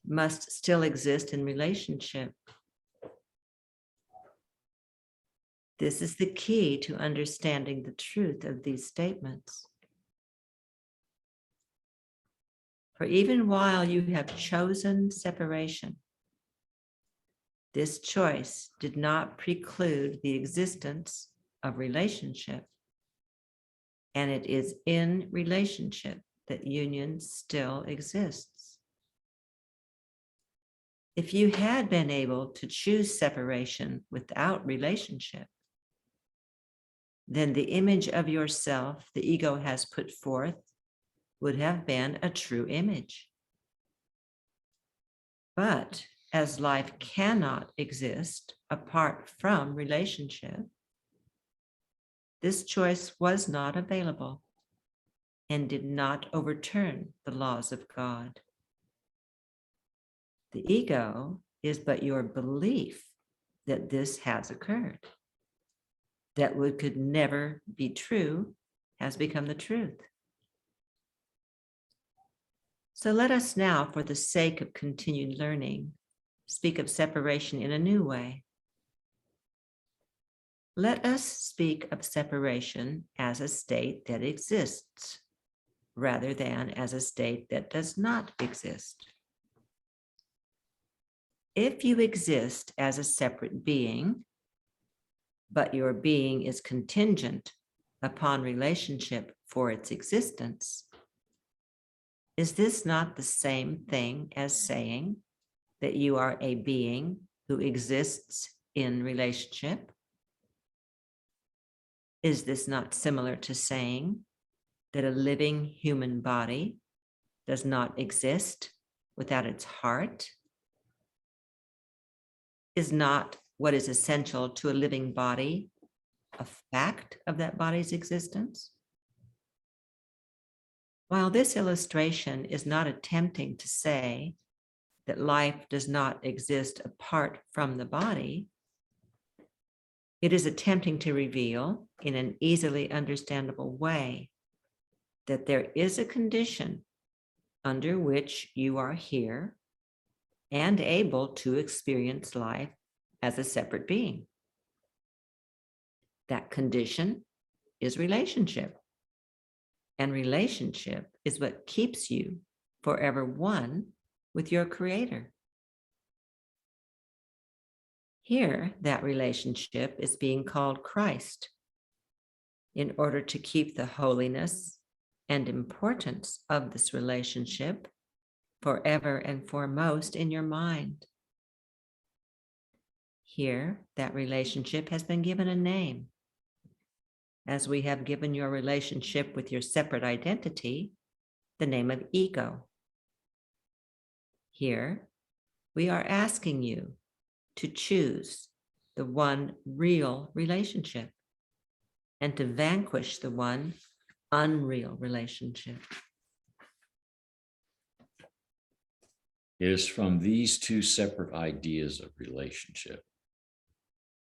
must still exist in relationship. This is the key to understanding the truth of these statements. For even while you have chosen separation, this choice did not preclude the existence of relationship, and it is in relationship that union still exists. If you had been able to choose separation without relationship, then the image of yourself the ego has put forth would have been a true image. But as life cannot exist apart from relationship, this choice was not available and did not overturn the laws of God. The ego is but your belief that this has occurred. That what could never be true has become the truth. So let us now, for the sake of continued learning, speak of separation in a new way. Let us speak of separation as a state that exists, rather than as a state that does not exist. If you exist as a separate being, but your being is contingent upon relationship for its existence, is this not the same thing as saying that you are a being who exists in relationship? Is this not similar to saying that a living human body does not exist without its heart? Is not what is essential to a living body a fact of that body's existence? While this illustration is not attempting to say that life does not exist apart from the body, it is attempting to reveal in an easily understandable way that there is a condition under which you are here and able to experience life as a separate being. That condition is relationship. And relationship is what keeps you forever one with your Creator. Here, that relationship is being called Christ in order to keep the holiness and importance of this relationship forever and foremost in your mind. Here, that relationship has been given a name, as we have given your relationship with your separate identity the name of ego. Here, we are asking you to choose the one real relationship and to vanquish the one unreal relationship. It is from these two separate ideas of relationship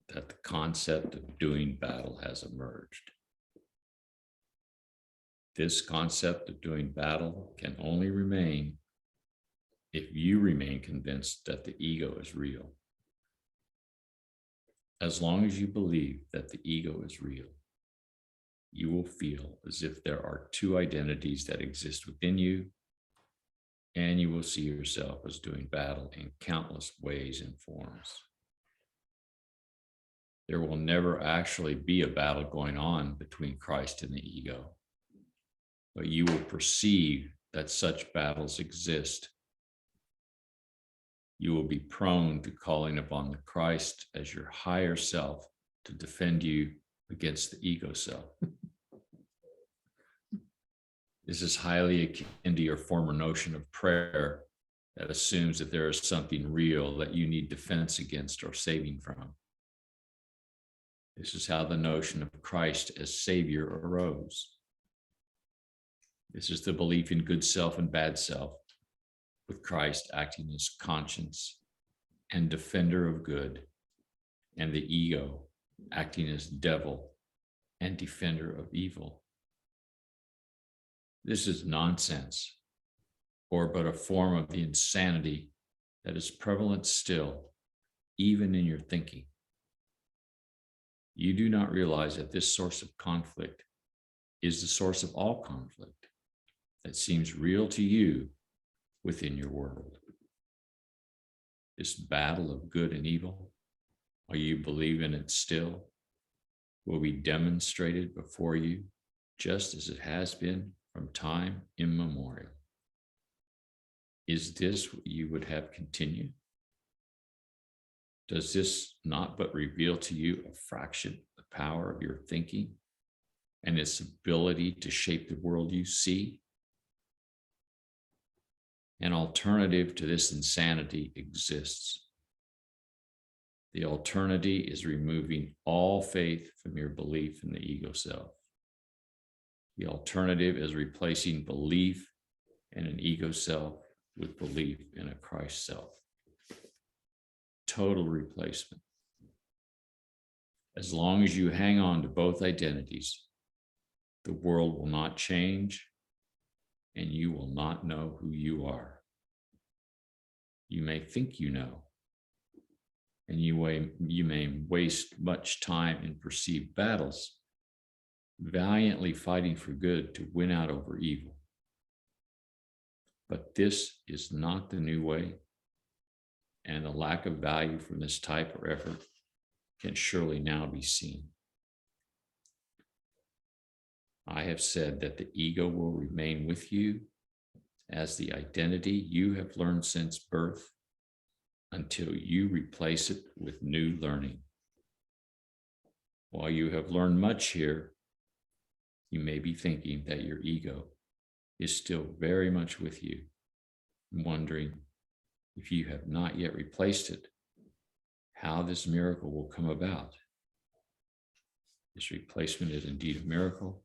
that the concept of doing battle has emerged. This concept of doing battle can only remain if you remain convinced that the ego is real. As long as you believe that the ego is real, you will feel as if there are two identities that exist within you, and you will see yourself as doing battle in countless ways and forms. There will never actually be a battle going on between Christ and the ego, but you will perceive that such battles exist. You will be prone to calling upon the Christ as your higher self to defend you against the ego self. This is highly akin to your former notion of prayer that assumes that there is something real that you need defense against or saving from. This is how the notion of Christ as Savior arose. This is the belief in good self and bad self, with Christ acting as conscience and defender of good, and the ego acting as devil and defender of evil. This is nonsense, or but a form of the insanity that is prevalent still, even in your thinking. You do not realize that this source of conflict is the source of all conflict that seems real to you within your world. This battle of good and evil, while you believe in it still, will be demonstrated before you just as it has been from time immemorial. Is this what you would have continue? Does this not but reveal to you a fraction of the power of your thinking and its ability to shape the world you see? An alternative to this insanity exists. The alternative is removing all faith from your belief in the ego self. The alternative is replacing belief in an ego self with belief in a Christ self. Total replacement. As long as you hang on to both identities, the world will not change and you will not know who you are. You may think you know, and you may waste much time in perceived battles, valiantly fighting for good to win out over evil. But this is not the new way, and the lack of value from this type or effort can surely now be seen. I have said that the ego will remain with you as the identity you have learned since birth until you replace it with new learning. While you have learned much here, you may be thinking that your ego is still very much with you, wondering if you have not yet replaced it, how this miracle will come about. This replacement is indeed a miracle,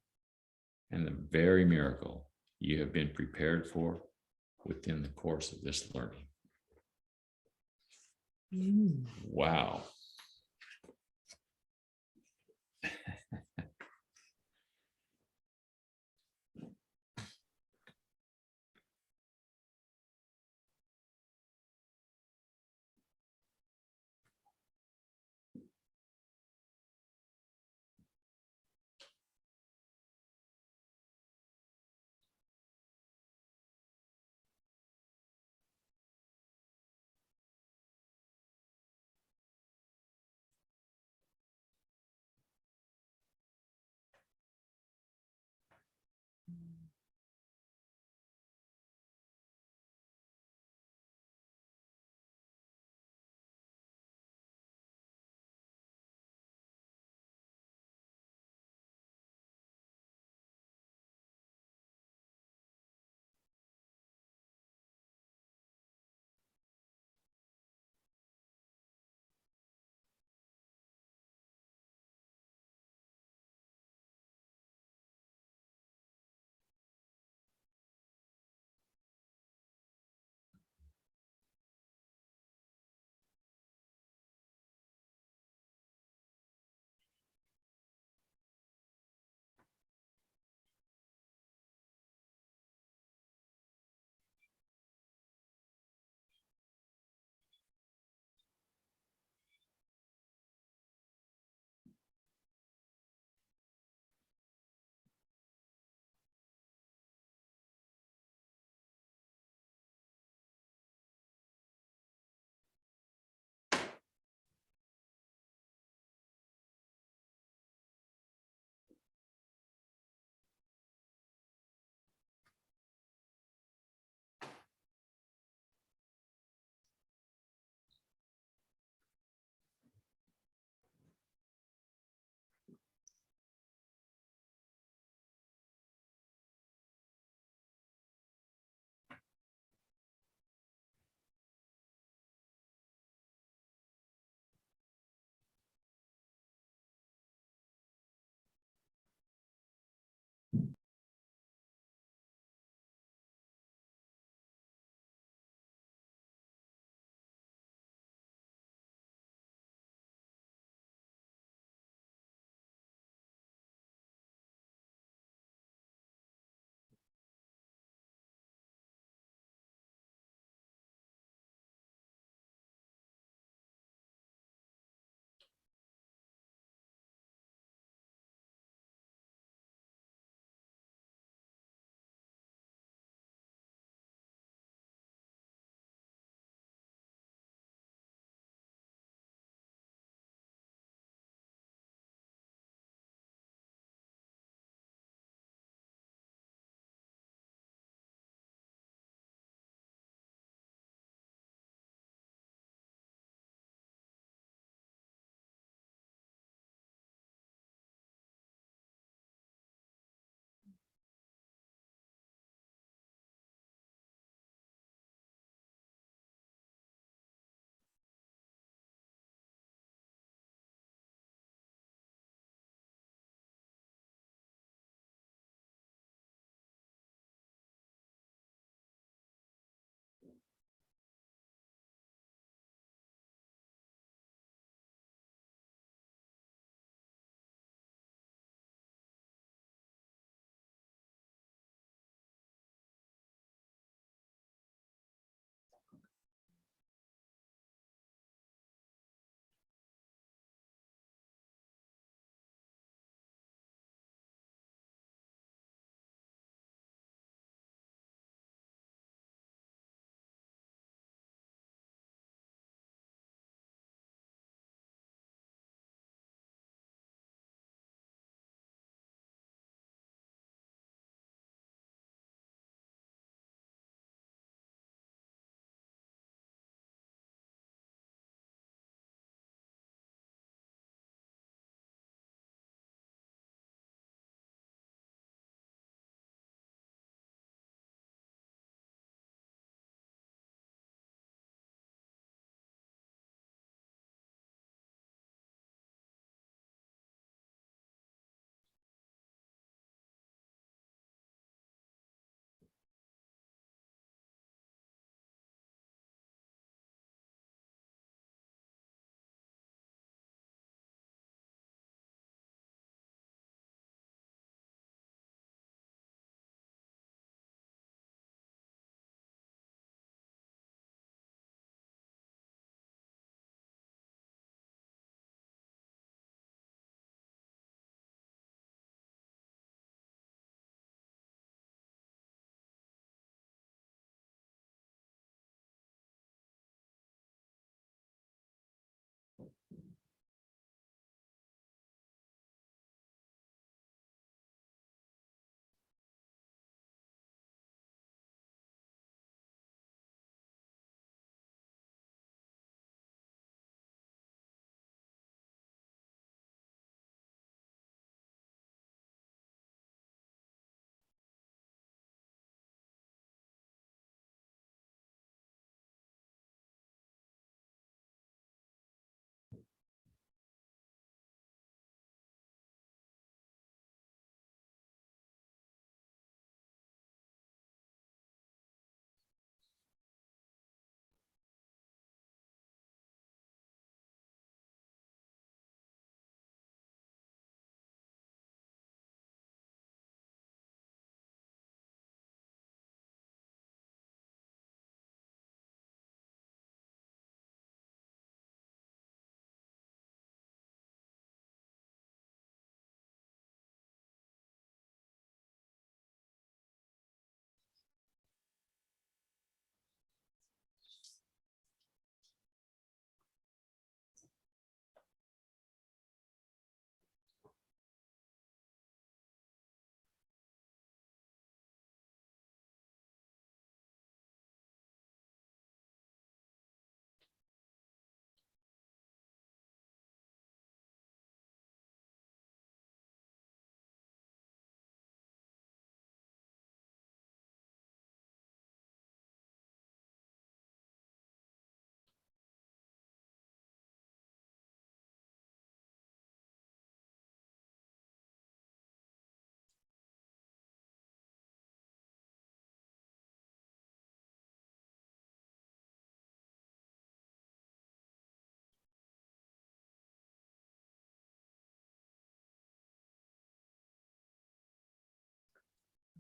and the very miracle you have been prepared for within the course of this learning. Wow.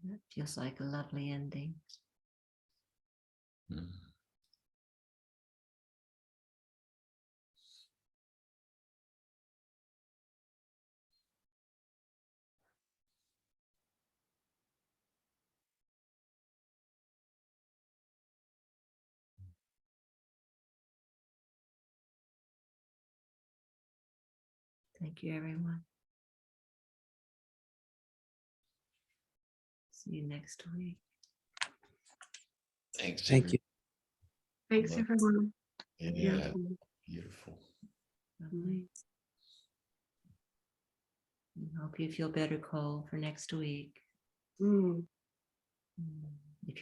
That feels like a lovely ending. Mm. Thank you, everyone. See you next week. Thanks. Thank you. Thanks, Well, everyone. Yeah, Beautiful. beautiful. Lovely. I hope you feel better, Cole, for next week. Mm. Mm.